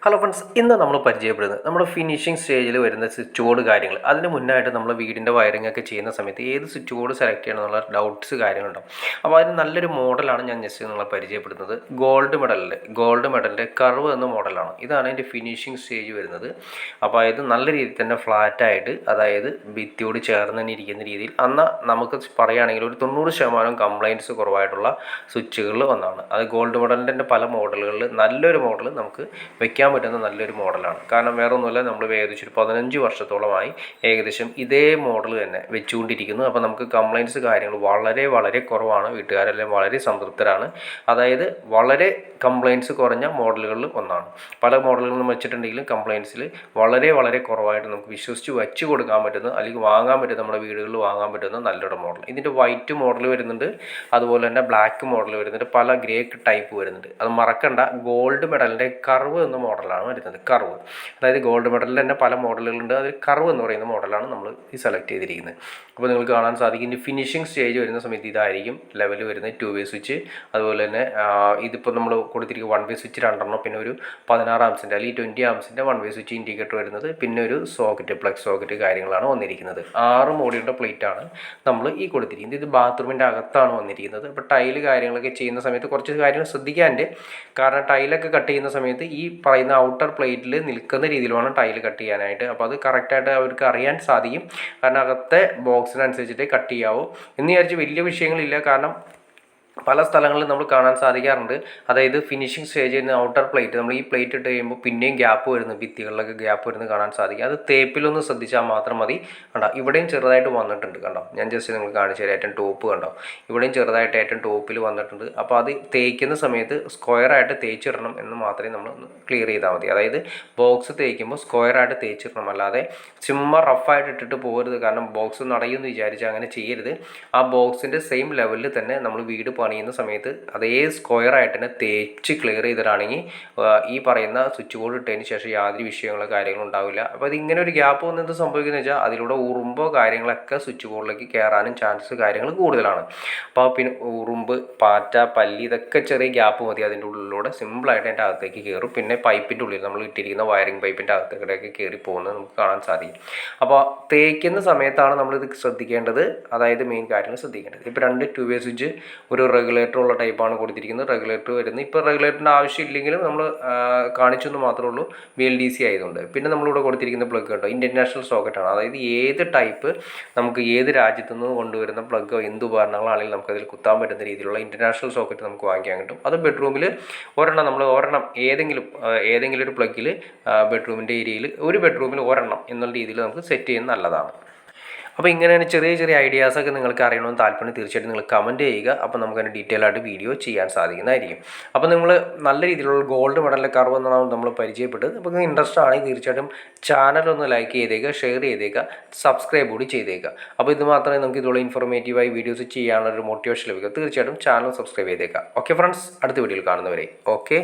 Hello friends, ഇന്ന് നമ്മൾ പരിചയപ്പെടുന്നത് നമ്മുടെ ഫിനിഷിംഗ് സ്റ്റേജിൽ വരുന്ന സ്വിച്ച് ബോർഡ് കാര്യങ്ങൾ. അതിന് മുന്നായിട്ട് നമ്മൾ വീടിൻ്റെ വയറിംഗ് ഒക്കെ ചെയ്യുന്ന സമയത്ത് ഏത് സ്വിച്ച് ബോർഡ് സെലക്ട് ചെയ്യണം എന്നുള്ള ഡൗട്ട്സ് കാര്യങ്ങളുണ്ടാവും. അപ്പോൾ അതിന് നല്ലൊരു മോഡലാണ് ഞാൻ ജസ്റ്റ് നിങ്ങളെ പരിചയപ്പെടുന്നത്. ഗോൾഡ് മെഡലിൻ്റെ കർവ് എന്ന മോഡലാണ്. ഇതാണ് അതിൻ്റെ ഫിനിഷിംഗ് സ്റ്റേജ് വരുന്നത്. അപ്പോൾ ഇത് നല്ല രീതിയിൽ തന്നെ ഫ്ലാറ്റായിട്ട്, അതായത് ഭിത്തിയോട് ചേർന്ന് തന്നെ ഇരിക്കുന്ന രീതിയിൽ, എന്നാൽ നമുക്ക് പറയുകയാണെങ്കിൽ ഒരു 90% കംപ്ലൈൻറ്റ്സ് കുറവായിട്ടുള്ള സ്വിച്ചുകളിൽ ഒന്നാണ്. അത് ഗോൾഡ് മെഡലിൻ്റെ പല മോഡലുകളിൽ നല്ലൊരു മോഡൽ നമുക്ക് വയ്ക്കാൻ പറ്റുന്ന നല്ലൊരു മോഡലാണ്. കാരണം വേറെ ഒന്നുമില്ല, നമ്മൾ ഏകദേശം ഒരു 15 വർഷത്തോളമായി ഏകദേശം ഇതേ മോഡൽ തന്നെ വെച്ചുകൊണ്ടിരിക്കുന്നു. അപ്പോൾ നമുക്ക് കംപ്ലൈൻറ്റ്സ് കാര്യങ്ങൾ വളരെ വളരെ കുറവാണ്. വീട്ടുകാരെല്ലാം വളരെ സംതൃപ്തരാണ്. അതായത് വളരെ കംപ്ലൈൻറ്റ്സ് കുറഞ്ഞ മോഡലുകളിൽ ഒന്നാണ്. പല മോഡലുകളും വെച്ചിട്ടുണ്ടെങ്കിലും കംപ്ലൈൻറ്റ്സിൽ വളരെ വളരെ കുറവായിട്ട് നമുക്ക് വിശ്വസിച്ച് വെച്ച് കൊടുക്കാൻ പറ്റുന്ന, അല്ലെങ്കിൽ വാങ്ങാൻ പറ്റുന്ന, നമ്മുടെ വീടുകളിൽ വാങ്ങാൻ പറ്റുന്ന നല്ലൊരു മോഡൽ. ഇതിൻ്റെ വൈറ്റ് മോഡൽ വരുന്നുണ്ട്, അതുപോലെ തന്നെ ബ്ലാക്ക് മോഡൽ വരുന്നുണ്ട്, പല ഗ്രേ ടൈപ്പ് വരുന്നുണ്ട്. അത് മറക്കണ്ട, ഗോൾഡ് മെഡലിൻ്റെ കർവ് എന്ന മോഡലാണ് വരുന്നത്. കർവ്, അതായത് ഗോൾഡ് മെഡലിൽ തന്നെ പല മോഡലുകളുണ്ട്. അതിൽ കർവ് എന്ന് പറയുന്ന മോഡലാണ് നമ്മൾ ഈ സെലക്ട് ചെയ്തിരിക്കുന്നത്. അപ്പോൾ നിങ്ങൾക്ക് കാണാൻ സാധിക്കും, ഇനി ഫിനിഷിംഗ് സ്റ്റേജ് വരുന്ന സമയത്ത് ഇതായിരിക്കും ലെവൽ വരുന്നത്. 2-വേ സ്വിച്ച്, അതുപോലെ തന്നെ ഇതിപ്പോൾ നമ്മൾ കൊടുത്തിരിക്കുക 1-വേ സ്വിച്ച് 2 പിന്നെ ഒരു 16 ആംസിൻ്റെ അല്ലെങ്കിൽ 20 ആംസിൻ്റെ 1-വേ സ്വിച്ച് ഇൻഡിക്കേറ്റർ വരുന്നത്, പിന്നെ ഒരു സോക്കറ്റ്, പ്ലഗ് സോക്കറ്റ് കാര്യങ്ങളാണ് വന്നിരിക്കുന്നത്. 6 മോഡിയുടെ പ്ലേറ്റാണ് നമ്മൾ ഈ കൊടുത്തിരിക്കുന്നത്. ഇത് ബാത്റൂമിൻ്റെ അകത്താണ് വന്നിരിക്കുന്നത്. അപ്പോൾ ടൈല് കാര്യങ്ങളൊക്കെ ചെയ്യുന്ന സമയത്ത് കുറച്ച് കാര്യങ്ങൾ ശ്രദ്ധിക്കാനുണ്ട്. കാരണം ടൈലൊക്കെ കട്ട് ചെയ്യുന്ന സമയത്ത് ഈ പറയുന്ന ഔട്ടർ പ്ലേറ്റിൽ നിൽക്കുന്ന രീതിയിൽ വേണം ടൈൽ കട്ട് ചെയ്യാനായിട്ട്. അപ്പോൾ അത് കറക്റ്റായിട്ട് അവർക്ക് അറിയാൻ സാധിക്കും. കാരണം അകത്തെ ബോക്സിനനുസരിച്ചിട്ട് കട്ട് ചെയ്യാവൂ എന്ന് വിചാരിച്ച് വലിയ വിഷയങ്ങളില്ല. കാരണം പല സ്ഥലങ്ങളിലും നമ്മൾ കാണാൻ സാധിക്കാറുണ്ട്. അതായത് ഫിനിഷിംഗ് സ്റ്റേജിൽ നിന്ന് ഔട്ടർ പ്ലേറ്റ്, നമ്മൾ ഈ പ്ലേറ്റ് ഇട്ട് കഴിയുമ്പോൾ പിന്നെയും ഗ്യാപ്പ് വരുന്നു, ഭിത്തികളിലൊക്കെ ഗ്യാപ്പ് വരുന്നത് കാണാൻ സാധിക്കും. അത് തേപ്പിലൊന്ന് ശ്രദ്ധിച്ചാൽ മാത്രം മതി. കണ്ടോ, ഇവിടെയും ചെറുതായിട്ട് വന്നിട്ടുണ്ട്. കണ്ടോ, ഞാൻ ജസ്റ്റ് നിങ്ങൾ കാണിച്ചു തരാം. ഏറ്റവും ടോപ്പ് കണ്ടോ, ഇവിടെയും ചെറുതായിട്ട് ഏറ്റവും ടോപ്പിൽ വന്നിട്ടുണ്ട്. അപ്പോൾ അത് തേക്കുന്ന സമയത്ത് സ്ക്വയറായിട്ട് തേച്ചിടണം എന്ന് മാത്രമേ നമ്മൾ ക്ലിയർ ചെയ്താൽ മതി. അതായത് ബോക്സ് തേക്കുമ്പോൾ സ്ക്വയറായിട്ട് തേച്ചിടണം, അല്ലാതെ ചുമ്മാ റഫായിട്ട് ഇട്ടിട്ട് പോകരുത്. കാരണം ബോക്സ് നടയുമെന്ന് വിചാരിച്ച് അങ്ങനെ ചെയ്യരുത്. ആ ബോക്സിൻ്റെ സെയിം ലെവലിൽ തന്നെ നമ്മൾ വീട് പണിയുന്ന സമയത്ത് അതേ സ്ക്വയറായിട്ട് തന്നെ തേച്ച് ക്ലിയർ ചെയ്തിട്ടാണെങ്കിൽ ഈ പറയുന്ന സ്വിച്ച് ബോർഡ് ഇട്ടതിന് ശേഷം യാതൊരു വിഷയങ്ങളോ കാര്യങ്ങളോ ഉണ്ടാവില്ല. അപ്പോൾ അതിങ്ങനെ ഒരു ഗ്യാപ്പ് വന്നത് സംഭവിക്കുന്നത് വെച്ചാൽ അതിലൂടെ ഉറുമ്പോ കാര്യങ്ങളൊക്കെ സ്വിച്ച് ബോർഡിലേക്ക് കയറാനും ചാൻസ് കാര്യങ്ങൾ കൂടുതലാണ്. അപ്പോൾ പിന്നെ ഉറുമ്പ്, പാറ്റ, പല്ലി, ഇതൊക്കെ ചെറിയ ഗ്യാപ്പ് മതി. അതിൻ്റെ ഉള്ളിലൂടെ സിമ്പിളായിട്ട് അതിൻ്റെ അകത്തേക്ക് കയറും. പിന്നെ പൈപ്പിൻ്റെ ഉള്ളിൽ നമ്മൾ ഇട്ടിരിക്കുന്ന വയറിംഗ് പൈപ്പിൻ്റെ അകത്തേക്കൊക്കെ കയറി പോകുന്നത് നമുക്ക് കാണാൻ സാധിക്കും. അപ്പോൾ തേക്കുന്ന സമയത്താണ് നമ്മളിത് ശ്രദ്ധിക്കേണ്ടത്. അതായത് മെയിൻ കാര്യങ്ങൾ ശ്രദ്ധിക്കേണ്ടത്. ഇപ്പോൾ 2-വേ സ്വിച്ച്, ഒരു റെഗുലേറ്റർ ഉള്ള ടൈപ്പാണ് കൊടുത്തിരിക്കുന്നത്. റെഗുലേറ്റർ വരുന്നത്, ഇപ്പോൾ റെഗുലേറ്ററിൻ്റെ ആവശ്യമില്ലെങ്കിലും നമ്മൾ കാണിച്ചെന്ന് മാത്രമേ ഉള്ളൂ, BLDC ആയതുകൊണ്ട്. പിന്നെ നമ്മളിവിടെ കൊടുത്തിരിക്കുന്ന പ്ലഗ് കേട്ടോ, ഇൻ്റർനാഷണൽ സോക്കറ്റാണ്. അതായത് ഏത് ടൈപ്പ്, നമുക്ക് ഏത് രാജ്യത്തു നിന്ന് കൊണ്ടുവരുന്ന പ്ലഗോ എന്ത് ഉപകരണങ്ങളാണെങ്കിലും നമുക്കതിൽ കുത്താൻ പറ്റുന്ന രീതിയിലുള്ള ഇൻ്റർനാഷണൽ സോക്കറ്റ് നമുക്ക് വാങ്ങിക്കാൻ കിട്ടും. അത് ബെഡ്റൂമിൽ ഒരെണ്ണം ഏതെങ്കിലും ഒരു പ്ലഗിൽ ബെഡ്റൂമിൻ്റെ ഏരിയയിൽ ഒരു ബെഡ്റൂമിൽ ഒരെണ്ണം എന്നുള്ള രീതിയിൽ നമുക്ക് സെറ്റ് ചെയ്യുന്നത് നല്ലതാണ്. അപ്പോൾ ഇങ്ങനെയാണ് ചെറിയ ചെറിയ ഐഡിയാസൊക്കെ നിങ്ങൾക്ക് അറിയണമെന്ന് താല്പര്യം തീർച്ചയായിട്ടും നിങ്ങൾ കമൻറ്റ് ചെയ്യുക. അപ്പോൾ നമുക്കതിന് ഡീറ്റെയിൽ ആയിട്ട് വീഡിയോ ചെയ്യാൻ സാധിക്കുന്നതായിരിക്കും. അപ്പോൾ നിങ്ങൾ നല്ല രീതിയിലുള്ള ഗോൾഡ് മെഡലിൻ്റെ കർവ് എന്നാണ് നമ്മൾ പരിചയപ്പെട്ടത്. അപ്പോൾ നിങ്ങൾക്ക് ഇൻട്രസ്റ്റ് ആണെങ്കിൽ തീർച്ചയായിട്ടും ചാനലൊന്ന് ലൈക്ക് ചെയ്തേക്കുക, ഷെയർ ചെയ്തേക്കുക, സബ്സ്ക്രൈബ് കൂടി ചെയ്തേക്കുക. അപ്പോൾ ഇത് മാത്രമേ നമുക്ക് ഇതുള്ള ഇൻഫോർമേറ്റീവായി വീഡിയോസ് ചെയ്യാനുള്ള ഒരു മോട്ടിവേഷൻ ലഭിക്കുക. തീർച്ചയായിട്ടും ചാനൽ സബ്സ്ക്രൈബ് ചെയ്തേക്കുക. ഓക്കെ ഫ്രണ്ട്സ്, അടുത്ത വീഡിയോയിൽ കാണുന്നവരെ ഓക്കെ.